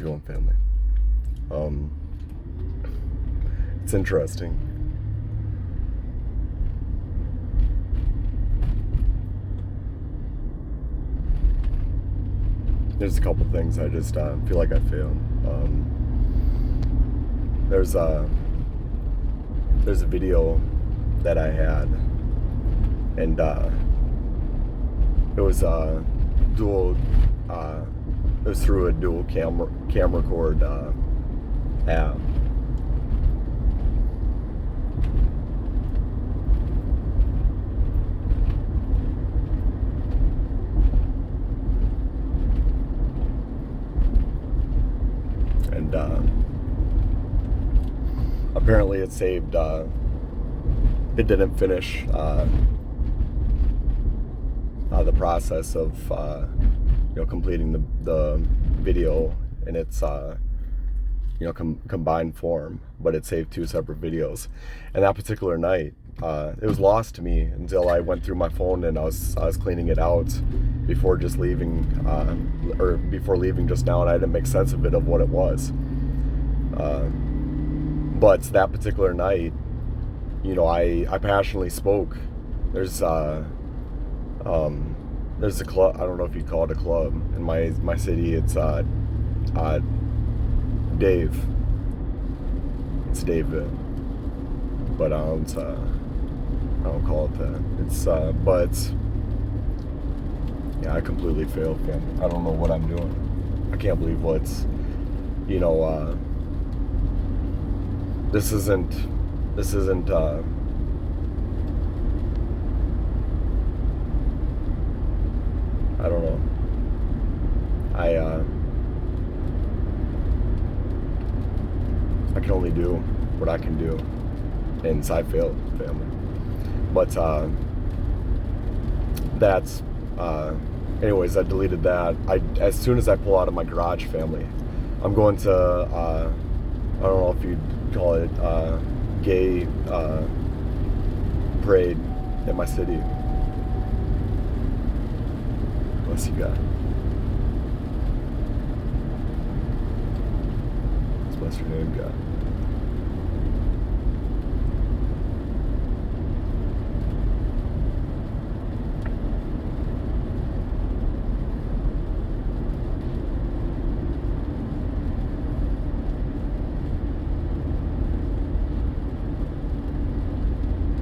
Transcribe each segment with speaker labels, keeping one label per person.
Speaker 1: it going, family? It's interesting. There's a couple things I just feel like I failed. There's a video that I had, and it was dual. It was through a dual camera cord app. And apparently it saved, it didn't finish the process of completing the video in its combined form, but it saved two separate videos. And that particular night, it was lost to me until I went through my phone and I was cleaning it out before just leaving, or before leaving just now, and I didn't make sense of it, of what it was. But that particular night, I passionately spoke. There's a club, I don't know if you'd call it a club, in my city. It's Dave. It's David. But I don't call it that. It's but yeah, I completely failed, family. I don't know what I'm doing. I can't believe what's this isn't I don't know. I can only do what I can do, and I failed, family. But that's anyways, I deleted that. As soon as I pull out of my garage, family, I'm going to I don't know if you'd call it gay parade in my city. Bless you, God. Let's bless your name, God.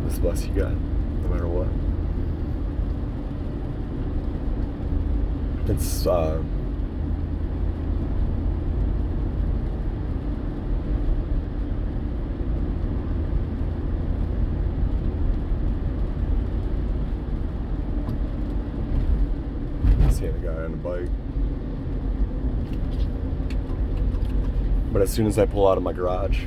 Speaker 1: Let's bless you, God, no matter what. It's seeing a guy on a bike. But as soon as I pull out of my garage,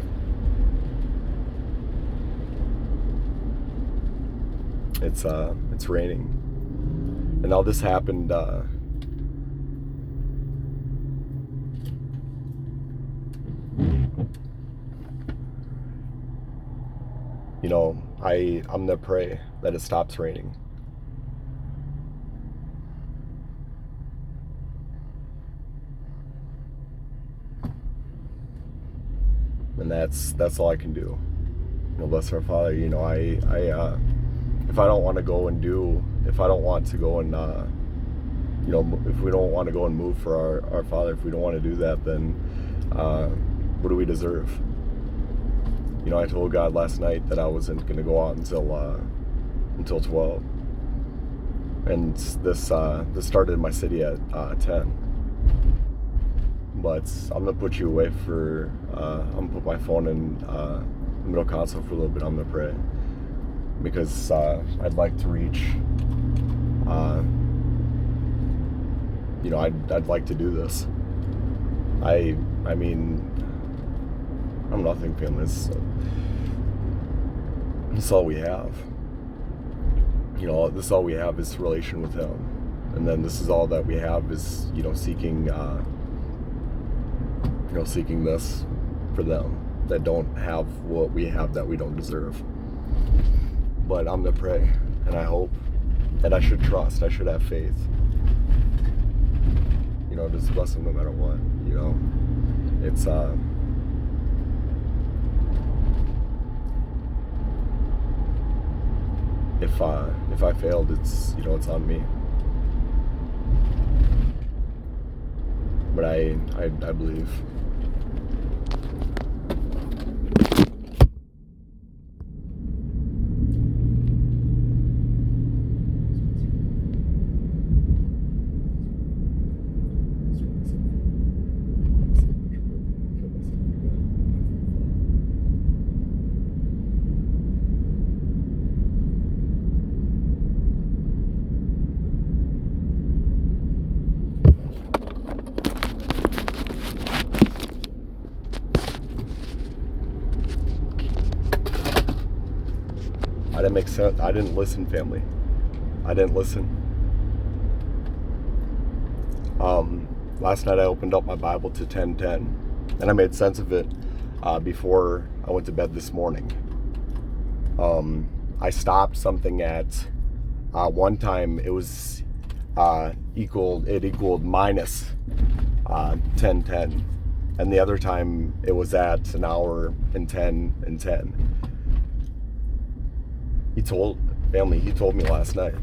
Speaker 1: it's raining. And all this happened I'm gonna pray that it stops raining. And that's all I can do. Bless our Father. If I don't want to go and if I don't want to go and if we don't want to go and move for our Father, if we don't want to do that, then what do we deserve? I told God last night that I wasn't going to go out until 12, and this started in my city at 10. But I'm gonna put you away for. I'm gonna put my phone in the middle console for a little bit. I'm gonna pray because I'd like to reach. I'd like to do this. I mean, I'm nothing, family. This is all we have. This is all we have is relation with Him, and then this is all that we have is seeking. Seeking this for them that don't have what we have, that we don't deserve. But I'm gonna pray, and I hope, and I should trust. I should have faith. just bless them no matter what. You know, it's if I failed, it's, you know, it's on me. But I believe. I didn't make sense. I didn't listen, family. I didn't listen. Last night I opened up my Bible to 10:10, and I made sense of it before I went to bed this morning. I stopped something at one time. It was equaled minus 10:10, and the other time it was at an hour and 10 and 10. He told me last night.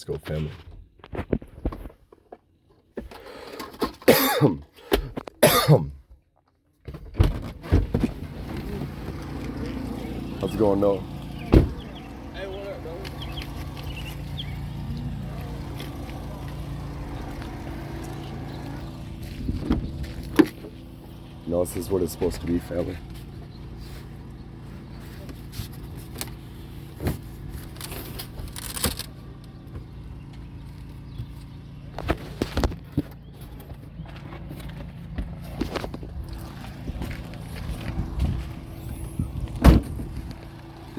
Speaker 1: Let's go, family. How's it going, Noah?
Speaker 2: Hey, what up, bro?
Speaker 1: No, this is what it's supposed to be, family.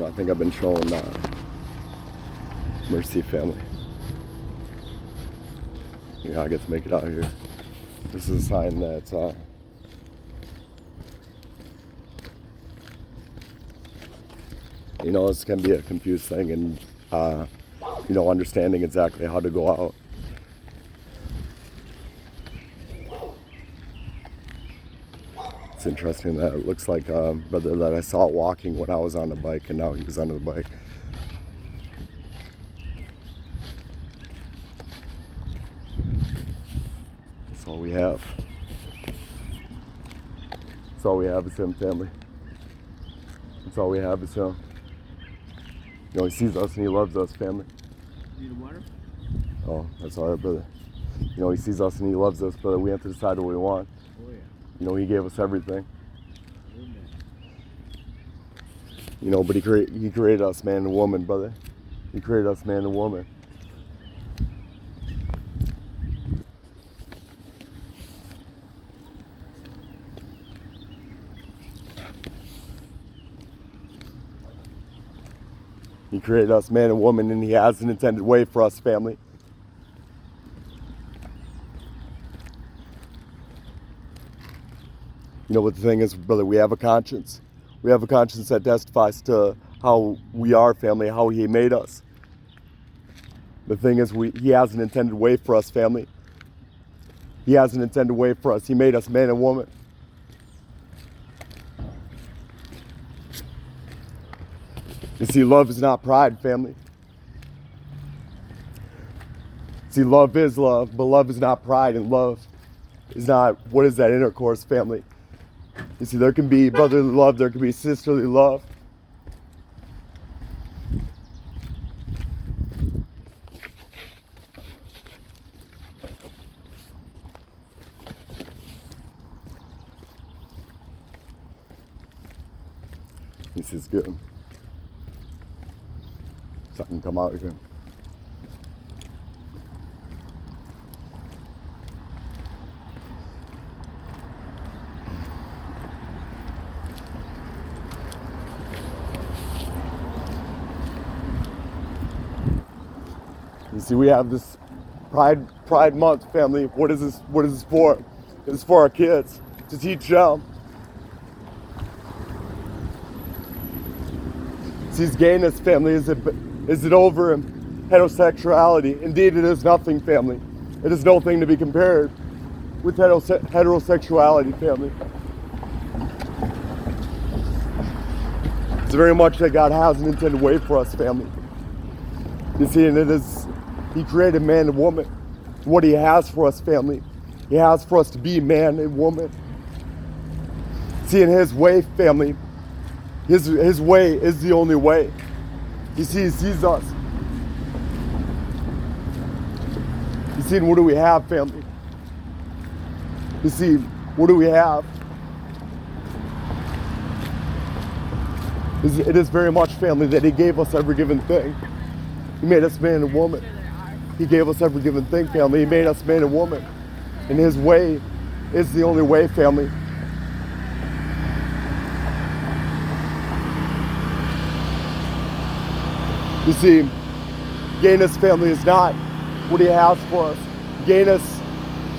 Speaker 1: I think I've been showing mercy, family. I get to make it out here. This is a sign that this can be a confused thing, and understanding exactly how to go out. It's interesting that it looks like brother that I saw walking when I was on the bike, and now he was on the bike. That's all we have. That's all we have is him, family. That's all we have is him. He sees us and he loves us, family.
Speaker 2: Need a water?
Speaker 1: Oh, that's all right, brother. He sees us and he loves us, brother. We have to decide what we want.
Speaker 2: Oh, yeah.
Speaker 1: He gave us everything.
Speaker 2: Amen.
Speaker 1: But he created us, man and woman, brother. He created us, man and woman. He created us, man and woman, and he has an intended way for us, family. But the thing is, brother, we have a conscience. We have a conscience that testifies to how we are, family, how he made us. The thing is, he has an intended way for us, family. He has an intended way for us. He made us man and woman. You see, love is not pride, family. See, love is love, but love is not pride, and love is not, what is that, intercourse, family? You see, there can be brotherly love, there can be sisterly love. This is good. Something come out here. You see, we have this Pride Month, family. What is this for? It's for our kids, to teach them. See, gayness, family, is it over heterosexuality? Indeed, it is nothing, family. It is no thing to be compared with heterosexuality, family. It's very much that God has an intended way for us, family. You see, and it is, he created man and woman. What he has for us, family, he has for us to be man and woman. See, in his way, family, his way is the only way. You see, he sees us. You see, and what do we have, family? You see, what do we have? It is very much, family, that he gave us every given thing. He made us man and woman. He gave us every given thing, family. He made us man and woman. And his way is the only way, family. You see, gayness, family, is not what he has for us. Gayness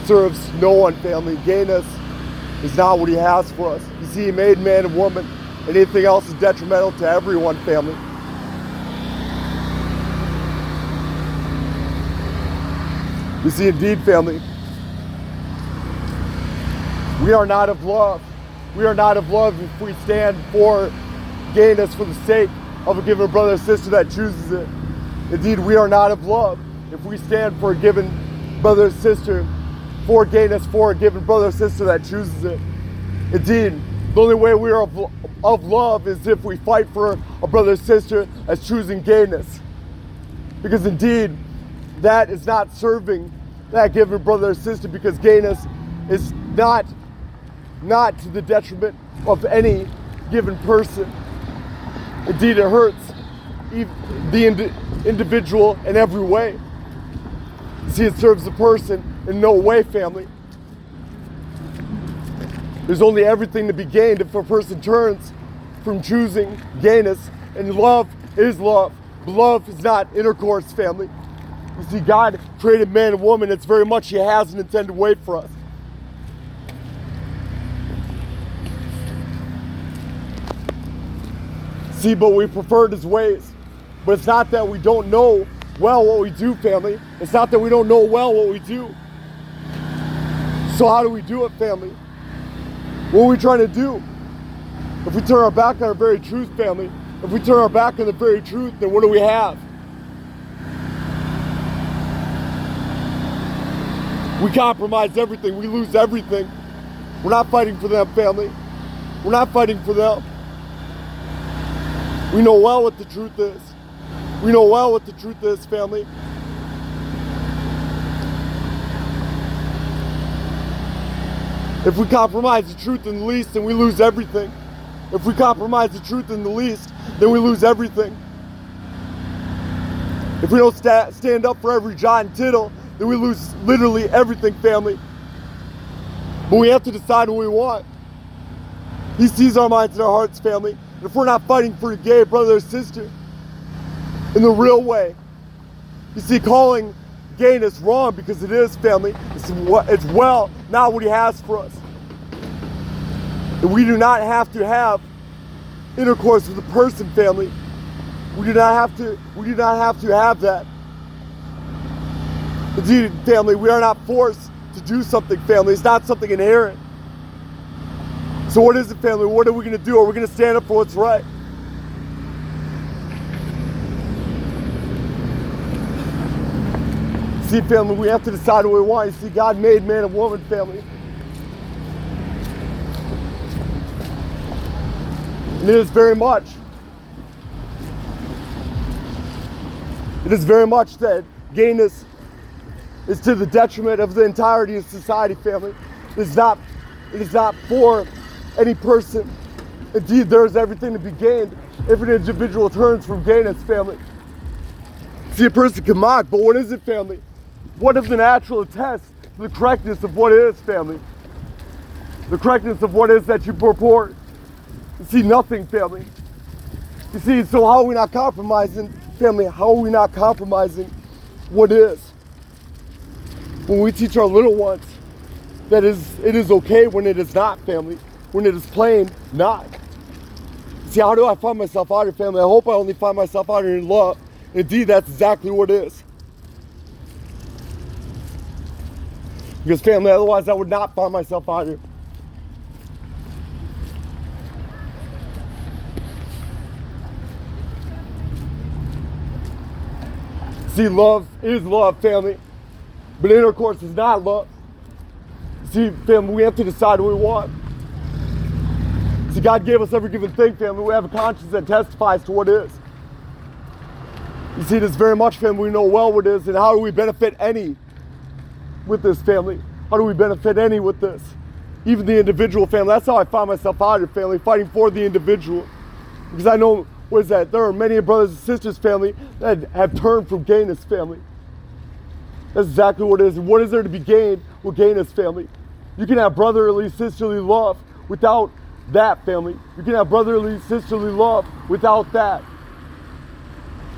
Speaker 1: serves no one, family. Gayness is not what he has for us. You see, he made man and woman. Anything else is detrimental to everyone, family. You see, indeed, family, we are not of love. We are not of love if we stand for gayness for the sake of a given brother or sister that chooses it. Indeed, we are not of love. if we stand for a given brother or sister, for gayness, for a given brother or sister that chooses it. Indeed, the only way we are of love is if we fight for a brother or sister that's choosing gayness. Because indeed, that is not serving that given brother or sister, because gayness is not to the detriment of any given person. Indeed, it hurts the individual in every way. See, it serves the person in no way, family. There's only everything to be gained if a person turns from choosing gayness, and love is love. Love is not intercourse, family. You see, God created man and woman. It's very much He has an intended way for us. See, but we preferred His ways. But it's not that we don't know well what we do, family. It's not that we don't know well what we do. So how do we do it, family? What are we trying to do? If we turn our back on our very truth, family, if we turn our back on the very truth, then what do we have? We compromise everything. We lose everything. We're not fighting for them, family. We're not fighting for them. We know well what the truth is. We know well what the truth is, family. If we compromise the truth in the least, then we lose everything. If we compromise the truth in the least, then we lose everything. If we don't stand up for every jot and tittle, then we lose literally everything, family. But we have to decide what we want. He sees our minds and our hearts, family. And if we're not fighting for a gay brother or sister in the real way, you see, calling gayness wrong, because it is, family. It's well not what He has for us. And we do not have to have intercourse with a person, family. We do not have to have that. Indeed, family, we are not forced to do something, family. It's not something inherent. So what is it, family? What are we going to do? Are we going to stand up for what's right? See, family, we have to decide what we want. You see, God made man and woman, family. And it is very much that gayness is to the detriment of the entirety of society, family. It is not for any person. Indeed, there is everything to be gained if an individual turns from gayness, family. See, a person can mock, but what is it, family? What is the natural attest to the correctness of what is, family? The correctness of what is that you purport. You see, nothing, family. You see, so how are we not compromising, family? How are we not compromising what is? When we teach our little ones that it is okay when it is not, family. When it is plain not. See, how do I find myself out here, family? I hope I only find myself out here in love. Indeed, that's exactly what it is. Because, family, otherwise I would not find myself out here. See, love is love, family. But intercourse is not love. See, family, we have to decide what we want. See, God gave us every given thing, family. We have a conscience that testifies to what is. You see, it is very much, family, we know well what it is, and how do we benefit any with this, family? How do we benefit any with this? Even the individual, family. That's how I find myself out here, family, fighting for the individual. Because I know, what is that? There are many brothers and sisters, family, that have turned from gayness, family. That's exactly what it is. And what is there to be gained with gayness, family? You can have brotherly, sisterly love without that, family. You can have brotherly, sisterly love without that.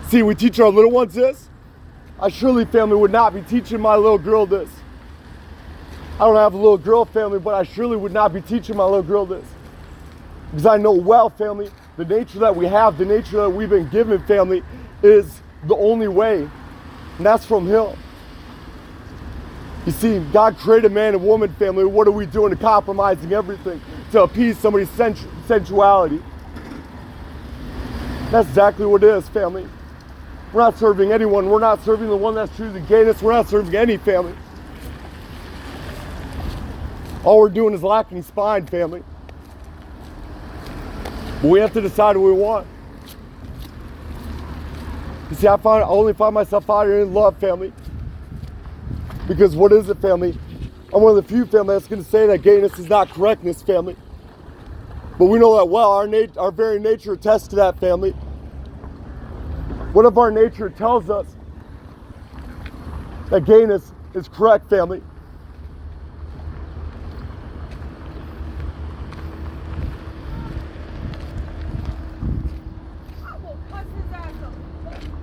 Speaker 1: See, we teach our little ones this. I surely, family, would not be teaching my little girl this. I don't have a little girl, family, but I surely would not be teaching my little girl this. Because I know well, family, the nature that we have, the nature that we've been given, family, is the only way. And that's from Him. You see, God created man and woman, family. What are we doing to compromising everything to appease somebody's sensuality? That's exactly what it is, family. We're not serving anyone. We're not serving the one that's choosing gayness. We're not serving any family. All we're doing is lacking spine, family. But we have to decide what we want. You see, I only find myself out here in love, family. Because what is it, family? I'm one of the few family that's going to say that gayness is not correctness, family. But we know that well. Our very nature attests to that, family. What if our nature tells us that gayness is correct, family?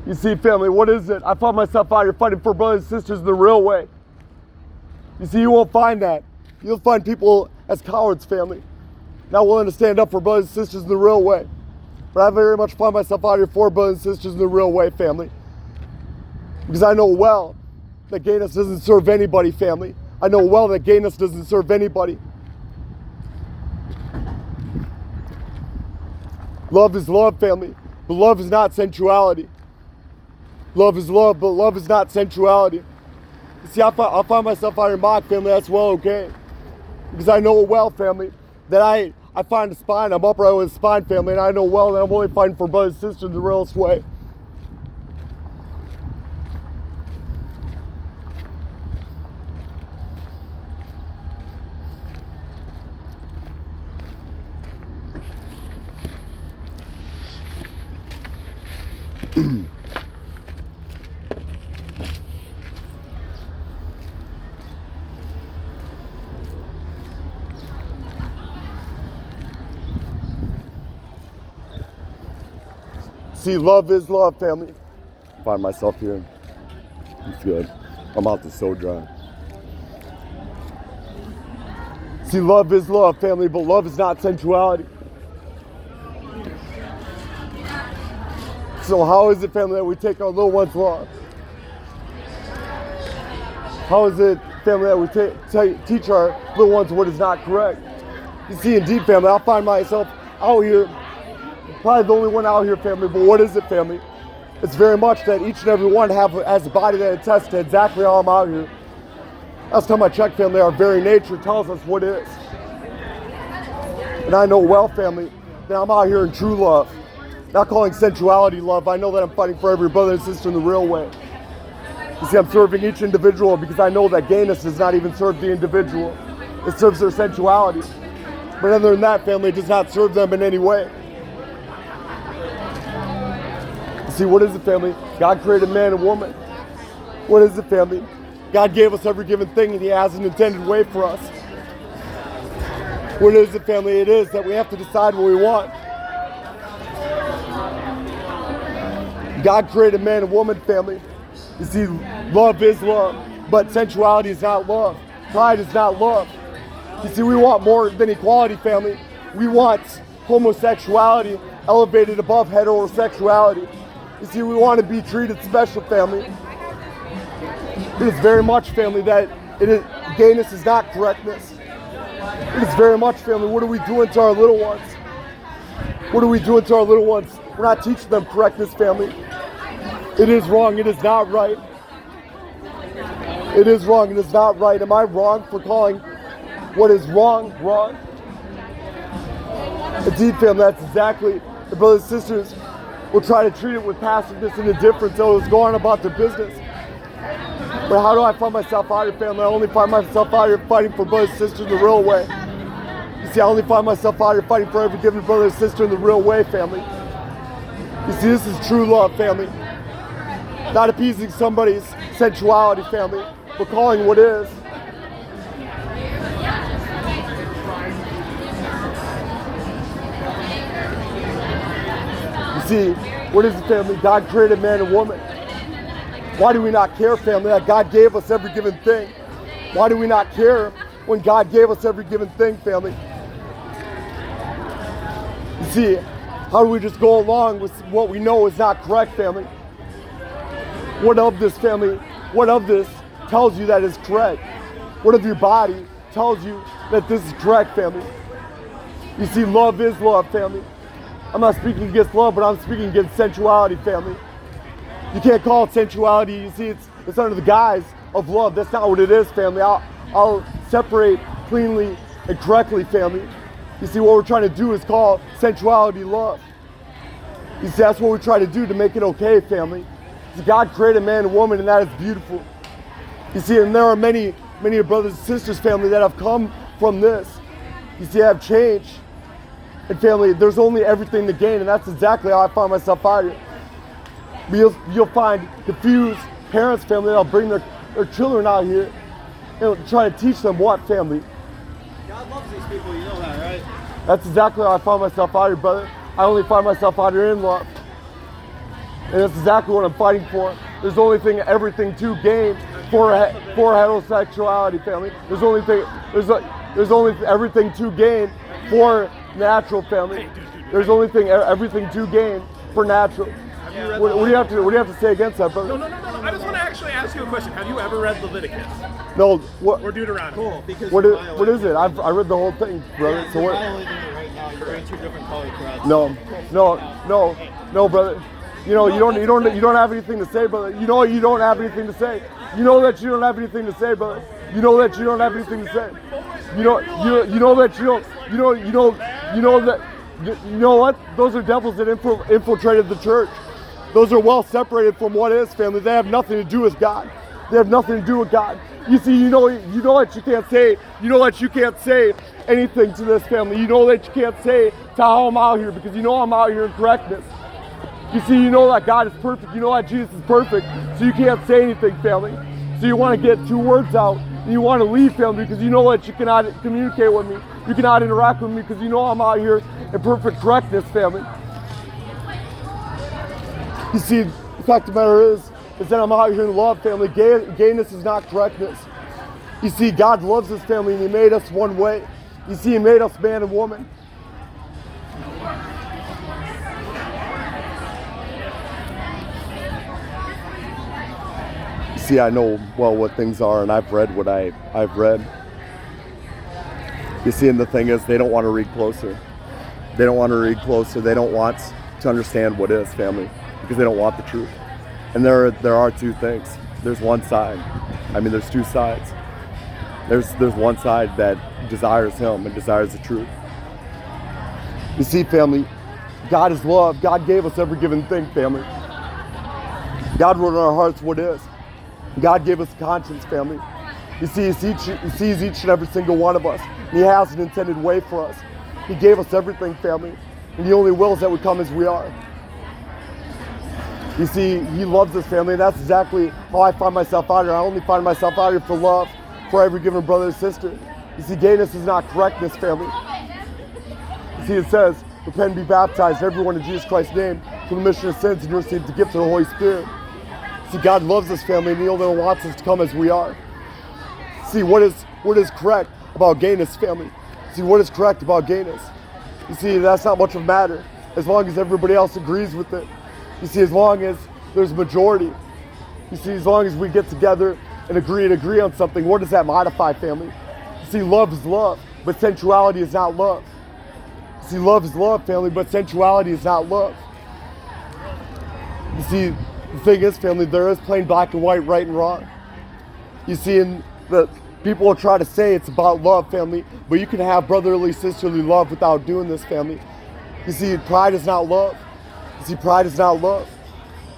Speaker 1: You see, family, what is it? I find myself out here fighting for brothers and sisters the real way. You see, you won't find that. You'll find people as cowards, family, not willing to stand up for brothers and sisters in the real way. But I very much find myself out here for brothers and sisters in the real way, family. Because I know well that gayness doesn't serve anybody, family. I know well that gayness doesn't serve anybody. Love is love, family, but love is not sensuality. Love is love, but love is not sensuality. You see, I find myself out here mock, family, that's well okay. Because I know well, family, that I find a spine, I'm upright with a spine, family, and I know well that I'm only fighting for brothers and sisters the realest way. See, love is love, family. I find myself here. It's good. I'm out to so dry. See, love is love, family, but love is not sensuality. So how is it, family, that we take our little ones' love? How is it, family, that we teach our little ones what is not correct? You see, indeed, family, I find myself out here, probably the only one out here, family, but what is it, family? It's very much that each and every one has a body that attests to exactly how I'm out here. Last time I checked, family, our very nature tells us what is. And I know well, family, that I'm out here in true love. Not calling sensuality love. I know that I'm fighting for every brother and sister in the real way. You see, I'm serving each individual because I know that gayness does not even serve the individual. It serves their sensuality. But other than that, family, it does not serve them in any way. See, what is it, family? God created man and woman. What is it, family? God gave us every given thing, and He has an intended way for us. What is it, family? It is that we have to decide what we want. God created man and woman, family. You see, love is love, but sensuality is not love. Pride is not love. You see, we want more than equality, family. We want homosexuality elevated above heterosexuality. You see, we want to be treated special, family. It is very much, family, that gayness is not correctness. It is very much, family, what are we doing to our little ones? What are we doing to our little ones? We're not teaching them correctness, family. It is wrong. It is not right. It is wrong. It is not right. Am I wrong for calling what is wrong, wrong? Indeed, family, that's exactly, the brothers and sisters will try to treat it with passiveness and indifference, so it's going about their business. But how do I find myself out here, family? I only find myself out here fighting for brothers and sisters in the real way. You see, I only find myself out here fighting for every given brother and sister in the real way, family. You see, this is true love, family. Not appeasing somebody's sensuality, family, but calling what is. You see, what is it, family? God created man and woman. Why do we not care, family, that God gave us every given thing? Why do we not care when God gave us every given thing, family? You see, how do we just go along with what we know is not correct, family? What of this, family? What of this tells you that is correct? What of your body tells you that this is correct, family? You see, love is love, family. I'm not speaking against love, but I'm speaking against sensuality, family. You can't call it sensuality. You see, it's under the guise of love. That's not what it is, family. I'll separate cleanly and correctly, family. You see, what we're trying to do is call sensuality love. You see, that's what we try to do to make it okay, family. See, God created man and woman, and that is beautiful. You see, and there are many brothers and sisters, family, that have come from this. You see, have changed. And family, there's only everything to gain, and that's exactly how I find myself out here. You'll find confused parents, family, that'll bring their children out here and try to teach them what, family?
Speaker 2: God loves these people, you know that, right?
Speaker 1: That's exactly how I find myself out here, brother. I only find myself out here in love. And that's exactly what I'm fighting for. There's only everything to gain for heterosexuality, family. There's only everything to gain for natural, family. There's only everything to gain for natural. What do you have to say against that, brother?
Speaker 3: No. I just want to actually ask you a question. Have you ever read Leviticus?
Speaker 1: No.
Speaker 3: Or Deuteronomy?
Speaker 2: Cool, because
Speaker 1: what is it? I read the whole thing, brother.
Speaker 2: Yeah,
Speaker 1: so
Speaker 2: you're
Speaker 1: what?
Speaker 2: violating it right now. You're wearing two different colored threads.
Speaker 1: No, brother. You don't have anything to say, brother. You know you don't have anything to say. You know that you don't have anything to say, brother. You know that you don't have anything to say. You know that you don't. You know what? Those are devils that infiltrated the church. Those are well separated from what is, family. They have nothing to do with God. They have nothing to do with God. You see, you know that you can't say. You know that you can't say anything to this family. You know that you can't say to how I'm out here, because you know I'm out here in correctness. You see, you know that God is perfect. You know that Jesus is perfect. So you can't say anything, family. So you want to get two words out, and you want to leave, family, because you know that you cannot communicate with me. You cannot interact with me, because you know I'm out here in perfect correctness, family. You see, the fact of the matter is that I'm out here in love, family. Gayness is not correctness. You see, God loves His family, and He made us one way. You see, He made us man and woman. See, I know well what things are, and I've read what I've read. You see, and the thing is, they don't want to read closer. They don't want to read closer. They don't want to understand what is, family, because they don't want the truth. And there are two things. There's one side. I mean, there's two sides. There's one side that desires Him and desires the truth. You see, family, God is love. God gave us every given thing, family. God wrote in our hearts what is. God gave us a conscience, family. You see, He sees each and every single one of us. And He has an intended way for us. He gave us everything, family. And He only wills that we come as we are. You see, He loves us, family, and that's exactly how I find myself out here. I only find myself out here for love, for every given brother and sister. You see, gayness is not correctness, family. You see, it says, repent and be baptized, everyone in Jesus Christ's name, for the remission of sins, and you receive the gift of the Holy Spirit. See, God loves us, family, and He only wants us to come as we are. See, what is correct about gayness, family? See, what is correct about gayness? You see, that's not much of a matter, as long as everybody else agrees with it. You see, as long as there's majority. You see, as long as we get together and agree on something, what does that modify, family? You see, love is love, but sensuality is not love. You see, love is love, family, but sensuality is not love. You see, the thing is, family, there is plain black and white, right and wrong. You see, and the people will try to say it's about love, family, but you can have brotherly, sisterly love without doing this, family. You see, pride is not love. You see, pride is not love.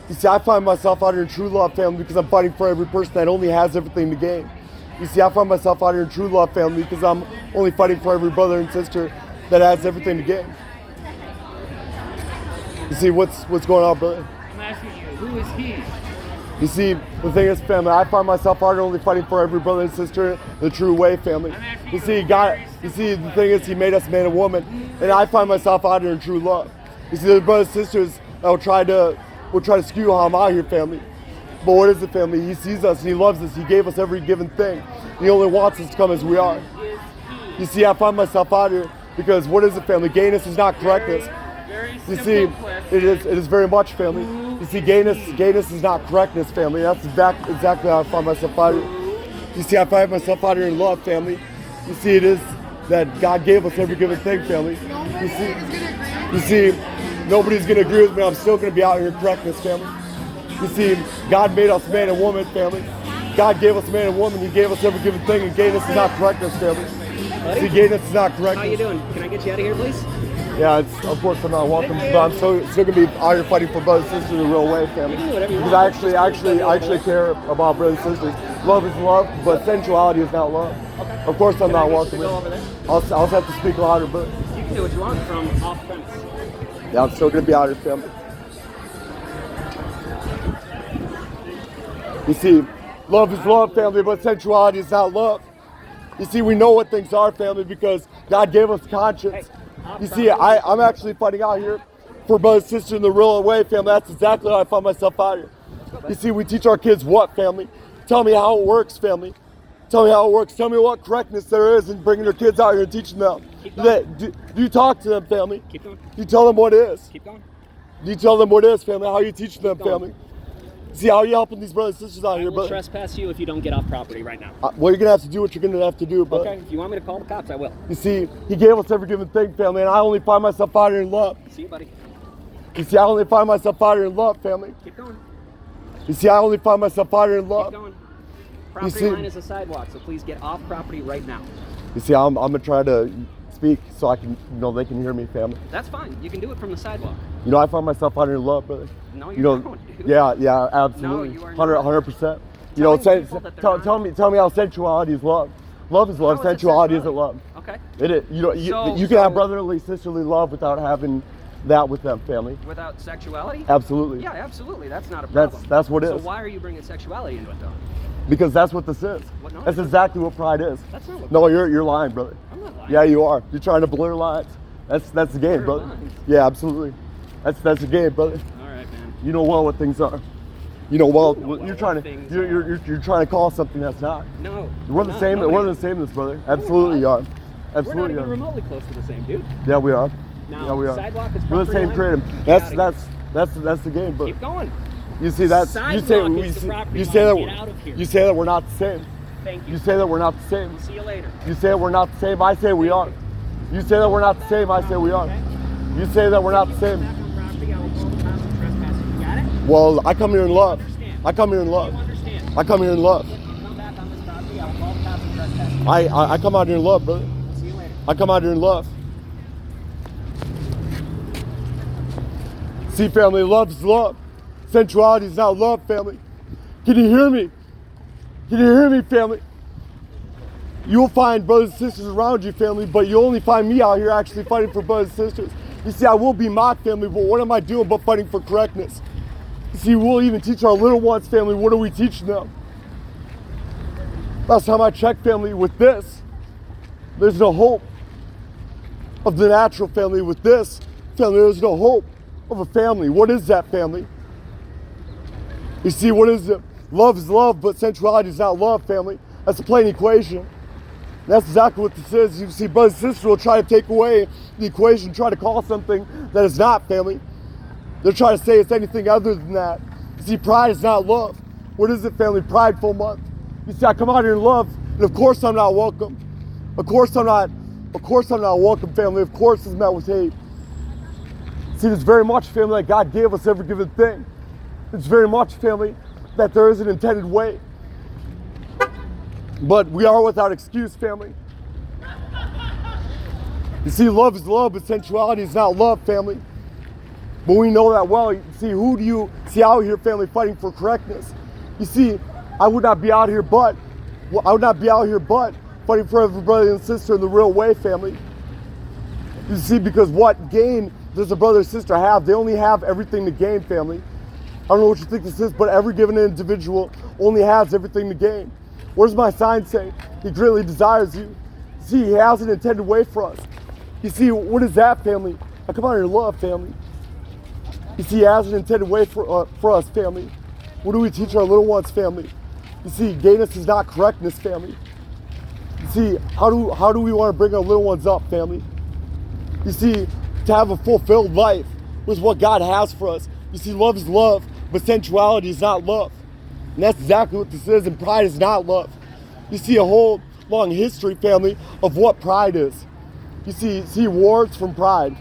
Speaker 1: You see, I find myself out here in true love, family, because I'm fighting for every person that only has everything to gain. You see, I find myself out here in true love, family, because I'm only fighting for every brother and sister that has everything to gain. You see, what's going on, brother?
Speaker 4: I'm asking you, who is He?
Speaker 1: You see, the thing is, family, I find myself out here only fighting for every brother and sister the true way, family. You see, the thing is, He made us man and woman, and I find myself out here in true love. You see, there's brothers and sisters that will try to skew how I'm out here, family. But what is it, family? He sees us and He loves us. He gave us every given thing. He only wants us to come as we are. You see, I find myself out here because what is it, family? Gayness is not correctness. You see, it is very much, family. You see, gayness is not correctness, family. That's exactly how I find myself out here. You see, I find myself out here in love, family. You see, it is that God gave us every given thing, family. You see, nobody's gonna agree with me. I'm still gonna be out here in correctness, family. You see, God made us man and woman, family. God gave us man and woman. He gave us every given thing, and gayness is not correctness, family. See, gayness is not correctness.
Speaker 5: How you doing? Can I get you out of here, please?
Speaker 1: Yeah, it's, of course I'm not welcome, but I'm still gonna be out here fighting for brothers and sisters the real way, family.
Speaker 5: You can do whatever you
Speaker 1: Because
Speaker 5: want.
Speaker 1: I actually care about brothers and sisters. Love is love, but sensuality is not love.
Speaker 5: Okay.
Speaker 1: Of course I'm not
Speaker 5: Can I
Speaker 1: welcome.
Speaker 5: go over there?
Speaker 1: I'll have to speak louder, but
Speaker 5: You can do what you want from off premise.
Speaker 1: yeah, I'm still gonna be out here, family. You see, love is love, family, but sensuality is not love. You see, we know what things are, family, because God gave us conscience. You see, I'm actually fighting out here for brothers and sisters in the real way, family. That's exactly how I find myself out here. You see, we teach our kids what, family? Tell me how it works, family. Tell me how it works. Tell me what correctness there is in bringing their kids out here and teaching them. Do you talk to them, family?
Speaker 5: Keep going.
Speaker 1: You tell them what it is.
Speaker 5: Keep going.
Speaker 1: Do you tell them what it is, family? How are you teaching them,
Speaker 5: going.
Speaker 1: family? See, how are you helping these brothers and sisters out
Speaker 5: I
Speaker 1: here,
Speaker 5: will
Speaker 1: brother?
Speaker 5: trespass you if you don't get off property right now.
Speaker 1: Well, you're gonna have to do what you're gonna have to do, brother.
Speaker 5: Okay, if you want me to call the cops, I will.
Speaker 1: You see, he gave us every given thing, family, and I only find myself out here in love.
Speaker 5: See you, buddy.
Speaker 1: You see, I only find myself out here in love, family.
Speaker 5: Keep going.
Speaker 1: You see, I only find myself out here in
Speaker 5: Keep
Speaker 1: love.
Speaker 5: going. Property
Speaker 1: see-
Speaker 5: line is a sidewalk, so please get off property right now.
Speaker 1: You see, I'm gonna try to speak so I can, they can hear me, family.
Speaker 5: That's fine. You can do it from the sidewalk.
Speaker 1: I find myself out here in love, brother.
Speaker 5: No,
Speaker 1: You
Speaker 5: you
Speaker 1: know,
Speaker 5: don't, dude.
Speaker 1: yeah, absolutely.
Speaker 5: No, you are not.
Speaker 1: 100%.
Speaker 5: Telling people that they're
Speaker 1: Tell me how sensuality is love. Love is love.
Speaker 5: How is it
Speaker 1: Sensuality isn't
Speaker 5: sensuality?
Speaker 1: love.
Speaker 5: Okay.
Speaker 1: It is. You can have brotherly, sisterly love without having that with them, family.
Speaker 5: Without sexuality?
Speaker 1: Absolutely.
Speaker 5: Yeah, absolutely. That's not a problem.
Speaker 1: That's what it
Speaker 5: So
Speaker 1: is.
Speaker 5: why are you bringing sexuality into it, though?
Speaker 1: Because that's what this is.
Speaker 5: What, no,
Speaker 1: That's
Speaker 5: it's
Speaker 1: exactly what pride is.
Speaker 5: That's not what
Speaker 1: No, you're lying, brother.
Speaker 5: I'm not lying.
Speaker 1: Yeah, you are. You're trying to blur lines. That's the game,
Speaker 5: Blur
Speaker 1: brother.
Speaker 5: lines?
Speaker 1: Yeah, absolutely. That's the game, brother.
Speaker 5: All right, man.
Speaker 1: You know well what things are. You know well.
Speaker 5: You know
Speaker 1: You're
Speaker 5: well
Speaker 1: trying
Speaker 5: what
Speaker 1: to.
Speaker 5: things
Speaker 1: You're trying to call something that's not.
Speaker 5: No.
Speaker 1: We're the
Speaker 5: not.
Speaker 1: same.
Speaker 5: No,
Speaker 1: We're the same, this brother. Absolutely, you are.
Speaker 5: We're not
Speaker 1: Absolutely,
Speaker 5: even
Speaker 1: are.
Speaker 5: remotely close to the same, dude.
Speaker 1: Yeah, we are.
Speaker 5: Now,
Speaker 1: Yeah, we are.
Speaker 5: sidewalk is
Speaker 1: We're the
Speaker 5: property
Speaker 1: same
Speaker 5: line.
Speaker 1: creative.
Speaker 5: Get outta here.
Speaker 1: That's the game, brother.
Speaker 5: Keep going.
Speaker 1: You see that?
Speaker 5: Sidewalk is the property
Speaker 1: you say
Speaker 5: line.
Speaker 1: that.
Speaker 5: Get out of here.
Speaker 1: You say that we're not the same.
Speaker 5: Thank you.
Speaker 1: You say that we're not the same.
Speaker 5: See you later.
Speaker 1: You say that we're not the same. I say we are. You say that we're not the same. I say we are. You say that we're not the same.
Speaker 5: Back on property, I will call the cops for trespassing. You got it?
Speaker 1: Well, I come here in love.
Speaker 5: Understand.
Speaker 1: I come here in
Speaker 5: You
Speaker 1: love.
Speaker 5: understand.
Speaker 1: I come here in love.
Speaker 5: If you come back on this property, I will call the cops for trespassing.
Speaker 1: I come out here in love, brother.
Speaker 5: See you later.
Speaker 1: I come out here in love. See, family, love is love. Sensuality is not love, family. Can you hear me? Can you hear me, family? You'll find brothers and sisters around you, family, but you'll only find me out here actually fighting for brothers and sisters. You see, I will be mocked, family, but what am I doing but fighting for correctness? You see, we'll even teach our little ones, family. What are we teaching them? Last time I checked, family, with this, there's no hope of the natural family. With this, family, there's no hope of a family. What is that, family? You see, what is it? Love is love, but sensuality is not love, family. That's a plain equation. That's exactly what this is. You see, brothers and sisters will try to take away the equation, try to call something that is not, family. They're trying to say it's anything other than that. You see, pride is not love. What is it, family? Prideful month. You see, I come out here in love, and of course I'm not welcome. Of course I'm not welcome, family. Of course it's met with hate. See, it's very much, family, that God gave us every given thing. It's very much, family, that there is an intended way. But we are without excuse, family. You see, love is love, but sensuality is not love, family. But we know that well. You see, who do you see out here, family, fighting for correctness? You see, I would not be out here but fighting for every brother and sister in the real way, family. You see, because what gain does a brother or sister have? They only have everything to gain, family. I don't know what you think this is, but every given individual only has everything to gain. What does my sign say? He greatly desires you. See, he has an intended way for us. You see, what is that, family? I come out here to love, family. You see, he has an intended way for us, family. What do we teach our little ones, family? You see, gayness is not correctness, family. You see, how do we want to bring our little ones up, family? You see, to have a fulfilled life with what God has for us. You see, love is love, but sensuality is not love. And that's exactly what this is, and pride is not love. You see a whole long history, family, of what pride is. You see wars from pride.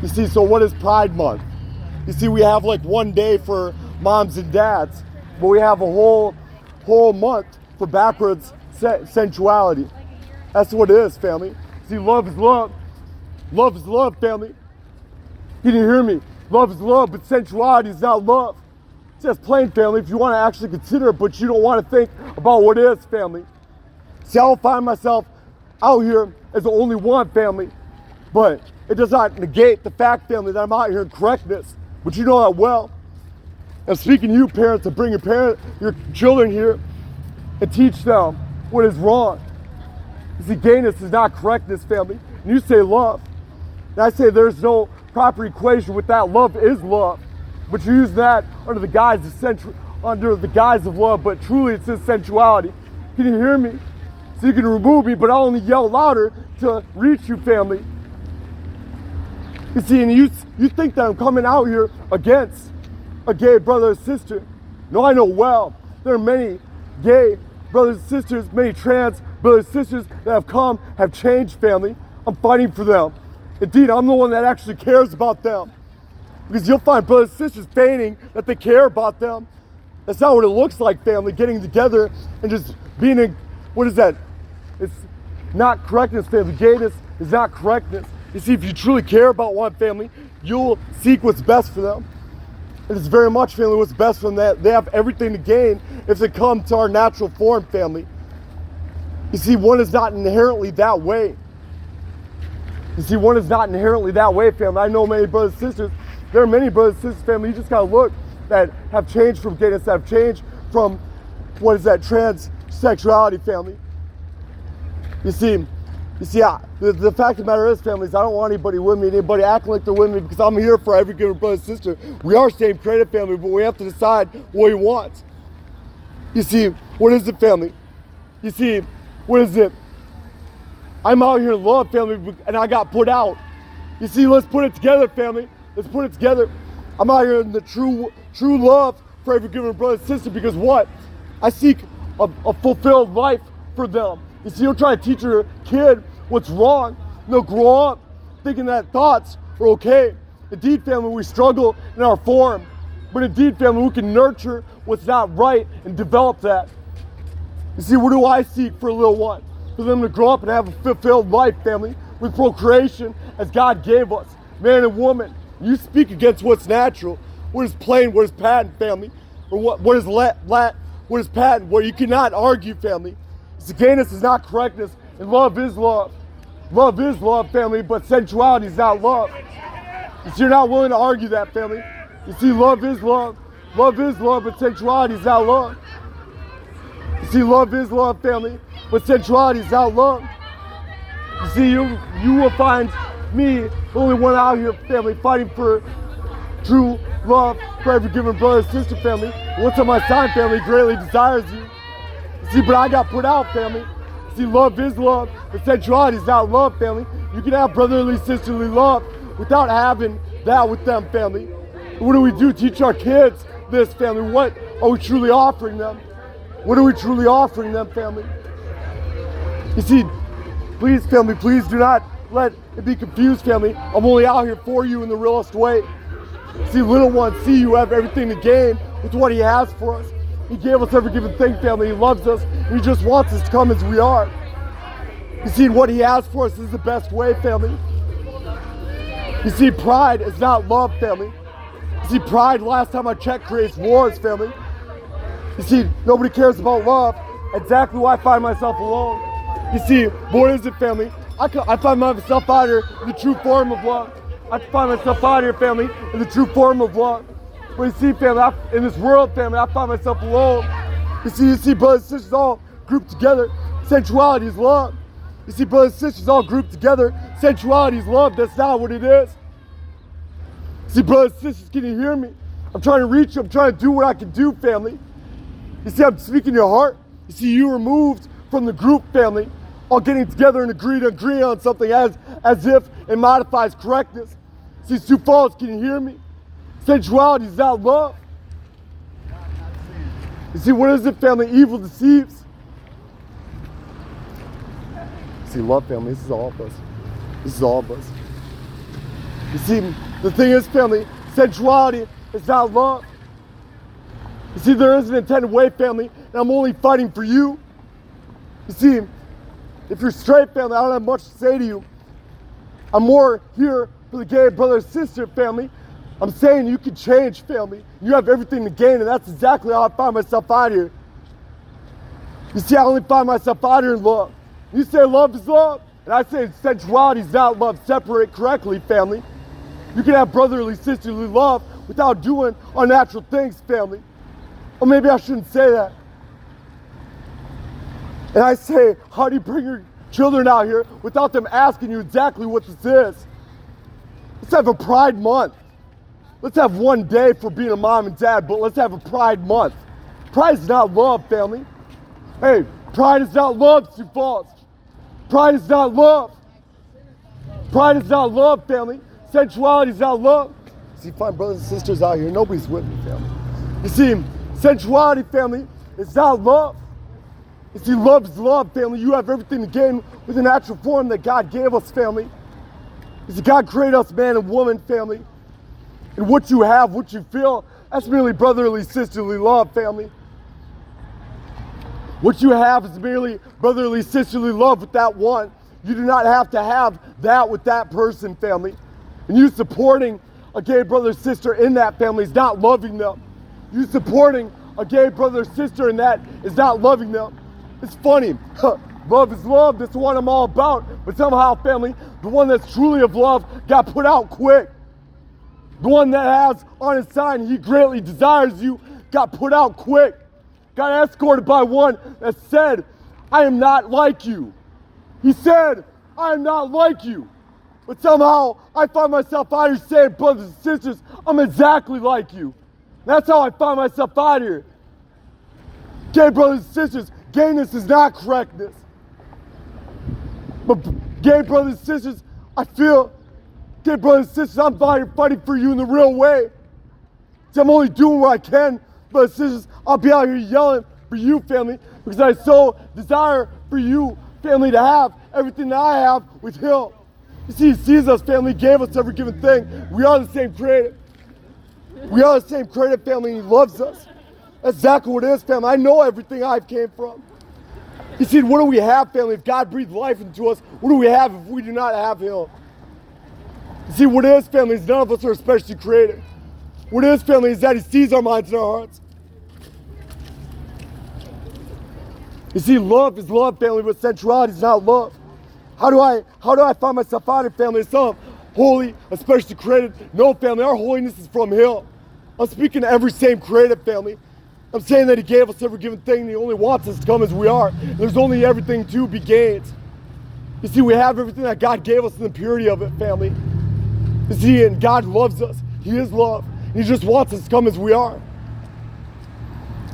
Speaker 1: You see, so what is Pride Month? You see, we have like one day for moms and dads, but we have a whole month for backwards sensuality. That's what it is, family. See, love is love. Love is love, family. You didn't hear me. Love is love, but sensuality is not love. It's just plain, family, if you want to actually consider it, but you don't want to think about what it is, family. See, I don't find myself out here as the only one, family, but it does not negate the fact, family, that I'm out here in correctness, but you know that well. I'm speaking to you, parents, to bring your children here and teach them what is wrong. You see, gayness is not correctness, family. And you say love. And I say there's no proper equation with that. Love is love. But you use that under the guise of love, but truly it's just sensuality. Can you hear me? So you can remove me, but I'll only yell louder to reach you, family. You see, and you think that I'm coming out here against a gay brother or sister. No, I know well. There are many gay brothers and sisters, many trans brothers and sisters that have changed, family. I'm fighting for them. Indeed, I'm the one that actually cares about them. Because you'll find brothers and sisters feigning that they care about them. That's not what it looks like, family, getting together and just being in, what is that? It's not correctness, family. Gayness is not correctness. You see, if you truly care about one family, you'll seek what's best for them. And it's very much, family, what's best for them. That they have everything to gain if they come to our natural form, family. You see, one is not inherently that way. You see, one is not inherently that way, family. I know many brothers and sisters. There are many brothers and sisters, family, you just gotta look, that have changed from gayness, that have changed from, what is that, transsexuality, family. You see, the fact of the matter is, families, I don't want anybody with me, anybody acting like they're with me, because I'm here for every given brother and sister. We are same creative, family, but we have to decide what we want. You see, what is it, family? You see, what is it? I'm out here in love, family, and I got put out. You see, let's put it together, family. Let's put it together. I'm out here in the true love for every given brother and sister, because what? I seek a fulfilled life for them. You see, you're trying to teach your kid what's wrong. They'll grow up thinking that thoughts are okay. Indeed, family, we struggle in our form. But indeed, family, we can nurture what's not right and develop that. You see, what do I seek for a little one? For them to grow up and have a fulfilled life, family, with procreation as God gave us, man and woman. You speak against what's natural, what is plain, what is patent, family, or what is patent, what you cannot argue, family. See, gayness is not correctness, and love is love. Love is love, family, but sensuality is not love. You see, you're not willing to argue that, family. You see, love is love. Love is love, but sensuality is not love. You see, love is love, family, but sensuality is not love. You see, you will find me, the only one out here, family, fighting for true love for every given brother and sister, family. What's on my side, family, greatly desires you. You see, but I got put out, family. You see, love is love, but sensuality is not love, family. You can have brotherly, sisterly love without having that with them, family. What do we do? Teach our kids this, family. What are we truly offering them? What are we truly offering them, family? You see, please, family, please do not let it be confused, family. I'm only out here for you in the realest way. See, little ones, see you have everything to gain with what he has for us. He gave us every given thing, family. He loves us. And he just wants us to come as we are. You see, what he has for us is the best way, family. You see, pride is not love, family. You see, pride, last time I checked, creates wars, family. You see, nobody cares about love. Exactly why I find myself alone. You see, what is it, family? I find myself out here in the true form of love. I find myself out here, family, in the true form of love. But you see, family, in this world, family, I find myself alone. You see, brothers and sisters all grouped together. Sensuality is love. You see, brothers and sisters all grouped together. Sensuality is love. That's not what it is. See, brothers and sisters, can you hear me? I'm trying to reach you. I'm trying to do what I can do, family. You see, I'm speaking your heart. You see, you were moved from the group, family, all getting together and agree on something as if it modifies correctness. See, Sioux Falls, can you hear me? Sensuality is not love. You see, what is it, family? Evil deceives. See, love, family, this is all of us. This is all of us. You see, the thing is, family, sensuality is not love. You see, there is an intended way, family, and I'm only fighting for you. You see, if you're straight, family, I don't have much to say to you. I'm more here for the gay brother sister, family. I'm saying you can change, family. You have everything to gain, and that's exactly how I find myself out here. You see, I only find myself out here in love. You say love is love, and I say sensuality is not love. Separate correctly, family. You can have brotherly, sisterly love without doing unnatural things, family. Or maybe I shouldn't say that. And I say, how do you bring your children out here without them asking you exactly what this is? Let's have a Pride Month. Let's have one day for being a mom and dad, but let's have a Pride Month. Pride is not love, family. Hey, pride is not love, Sioux Falls. Pride is not love. Pride is not love, family. Sensuality is not love. See, fine brothers and sisters out here, nobody's with me, family. You see, sensuality, family, is not love. You see, love is love, family. You have everything to gain with the natural form that God gave us, family. You see, God created us man and woman, family. And what you have, what you feel, that's merely brotherly, sisterly love, family. What you have is merely brotherly, sisterly love with that one. You do not have to have that with that person, family. And you supporting a gay brother or sister in that family is not loving them. You supporting a gay brother or sister in that is not loving them. It's funny. Love is love. That's what I'm all about. But somehow, family, the one that's truly of love got put out quick. The one that has on his sign, he greatly desires you, got put out quick. Got escorted by one that said, I am not like you. He said, I am not like you. But somehow, I find myself out here saying, brothers and sisters, I'm exactly like you. That's how I find myself out here. Gay brothers and sisters, gayness is not correctness. But gay brothers and sisters, I feel, gay brothers and sisters, I'm fighting for you in the real way. So I'm only doing what I can, brothers and sisters. I'll be out here yelling for you, family, because I so desire for you, family, to have everything that I have with Him. You see, He sees us, family, gave us every given thing. We are the same creator. We are the same creator, family, and He loves us. That's exactly what it is, family. I know everything I came from. You see, what do we have, family? If God breathed life into us, what do we have if we do not have Him? You see, what it is, family, is none of us are especially created. What it is, family, is that He sees our minds and our hearts. You see, love is love, family, but sensuality is not love. How do I find myself out here, family? It's not holy, especially created. No, family, our holiness is from Him. I'm speaking to every same created, family. I'm saying that He gave us every given thing, and He only wants us to come as we are. And there's only everything to be gained. You see, we have everything that God gave us in the purity of it, family. You see, and God loves us. He is love. And He just wants us to come as we are.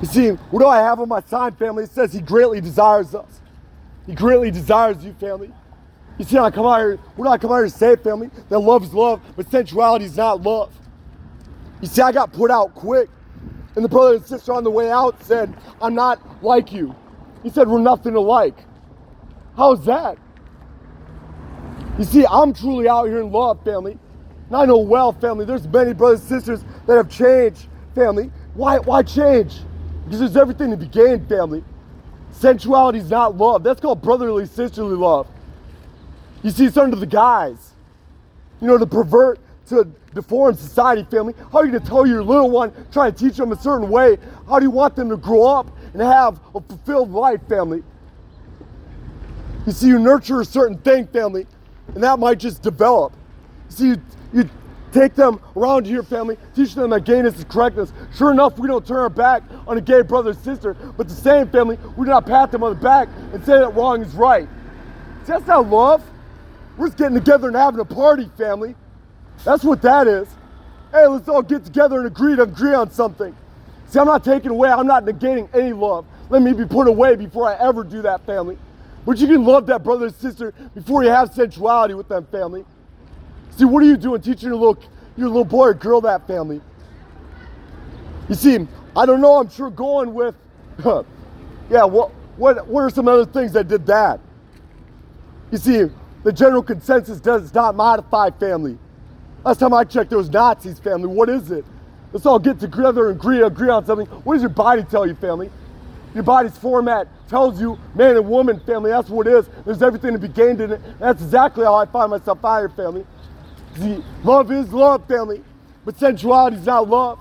Speaker 1: You see, what do I have on my sign, family? It says He greatly desires us. He greatly desires you, family. You see, what do I come out here to say, family? That love is love, but sensuality is not love. You see, I got put out quick. And the brother and sister on the way out said, I'm not like you. He said, we're nothing alike. How's that? You see, I'm truly out here in love, family. And I know well, family, there's many brothers and sisters that have changed, family. Why change? Because there's everything to be gained, family. Sensuality is not love. That's called brotherly, sisterly love. You see, it's under the guise, to pervert, to deform society, family. How are you going to tell your little one, try to teach them a certain way? How do you want them to grow up and have a fulfilled life, family? You see, you nurture a certain thing, family, and that might just develop. You see, you take them around here, family, teach them that gayness is correctness. Sure enough, we don't turn our back on a gay brother or sister, but the same, family, we do not pat them on the back and say that wrong is right. See, that's not love. We're just getting together and having a party, family. That's what that is. Hey, let's all get together and agree on something. See, I'm not taking away, I'm not negating any love. Let me be put away before I ever do that, family. But you can love that brother or sister before you have sensuality with them, family. See, what are you doing teaching your little boy or girl that, family? You see, I don't know, I'm sure going with, what are some other things that did that? You see, the general consensus does not modify, family. Last time I checked, there was Nazis, family. What is it? Let's all get together and agree on something. What does your body tell you, family? Your body's format tells you man and woman, family. That's what it is. There's everything to be gained in it. That's exactly how I find myself out here, family. See, love is love, family. But sensuality is not love.